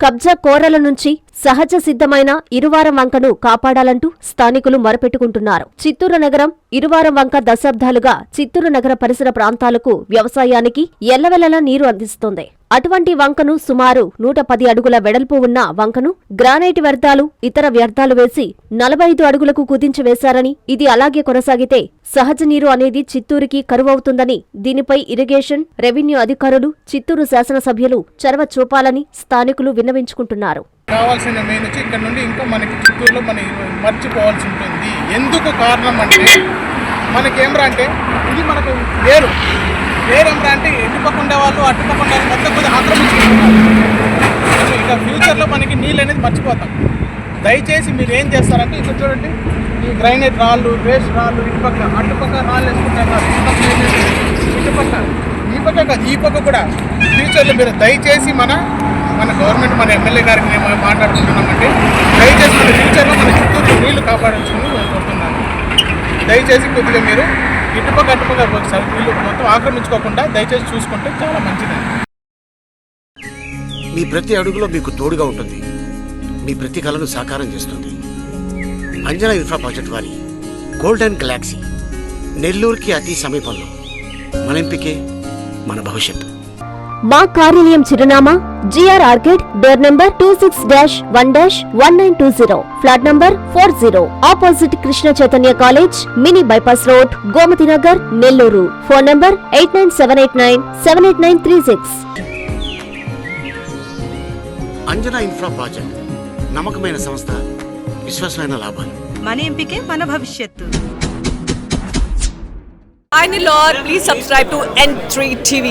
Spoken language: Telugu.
కబ్జా కోరల నుంచి సహజ సిద్ధమైన ఇరువారం వంకను కాపాడాలంటూ స్థానికులు మొరపెట్టుకుంటున్నారు. చిత్తూరు నగరం ఇరువారం వంక దశాబ్దాలుగా చిత్తూరు నగర పరిసర ప్రాంతాలకు వ్యవసాయానికి ఎల్లవెల్లలా నీరు అందిస్తోంది. అటువంటి వంకను సుమారు 110 అడుగుల వెడల్పు ఉన్న వంకను గ్రానైట్ వ్యర్థాలు, ఇతర వ్యర్థాలు వేసి 45 అడుగులకు కుదించి వేశారని, ఇది అలాగే కొనసాగితే సహజ నీరు అనేది చిత్తూరుకి కరువవుతుందని, దీనిపై ఇరిగేషన్, రెవెన్యూ అధికారులు, చిత్తూరు శాసనసభ్యులు చొరవ చూపాలని స్థానికులు విన్నవించుకుంటున్నారు. కావాల్సిన మెయిన్ వచ్చి ఇక్కడ నుండి ఇంకా మనకి చిత్తూరులో మనం మర్చిపోవాల్సి ఉంటుంది. ఎందుకు కారణం అంటే మనకేమరా అంటే ఇది మనకు వేరేమరా అంటే ఇటుపక్క ఉండేవాళ్ళు అటుపక్క ఉండే మొత్తం కొద్దిగా ఆక్రమించుకుంటున్నారు. ఇక ఫ్యూచర్లో మనకి నీళ్ళు అనేది మర్చిపోతాం. దయచేసి మీరు ఏం చేస్తారంటే ఇక్కడ చూడండి, ఈ గ్రైనేట్ రాళ్ళు, వేస్ట్ రాళ్ళు, ఇటుపక్క అటుపక్క రాళ్ళు వేసుకుంటారు. ఇటుపక్క ఈ పక్క కాదు, ఈ పక్క కూడా ఫ్యూచర్లో మీరు దయచేసి మన గవర్నమెంట్, మన ఎమ్మెల్యే గారికి మేము మాట్లాడుకుంటున్నామంటే దయచేసి మన ఫ్యూచర్లో మన చిత్తూరు నీళ్లు కాపాడించుకుని కోరుతున్నాను. దయచేసి కొద్దిగా మీరు ఇటుపక్క అటుపక్క ఒకసారి నీళ్ళు మొత్తం ఆక్రమించుకోకుండా దయచేసి చూసుకుంటే చాలా మంచిదండి. మీ ప్రతి అడుగులో మీకు తోడుగా ఉంటుంది. మీ ప్రతి కళను సాకారం చేస్తుంది. అంజనా ఇన్ఫ్రా ప్రాజెక్ట్ వారి గోల్డెన్ గెలాక్సీ నెల్లూరుకి అతి సమీపంలో. మన ఎంపికే మన భవిష్యత్తు. మా కార్యాలయం చిరునామా GR arcade, door number 26-1-1920, flat number 40, opposite Krishna Chaitanya college, mini bypass road, Gomathi Nagar, Nellore. Phone number 8978978936. Anjana infra project నమ్మకమైన సంస్థ, విశ్వాసమైన లాభాలు. మన ఎంపికే మన భవిష్యత్తు. Hi Nilor, please subscribe to N3 TV.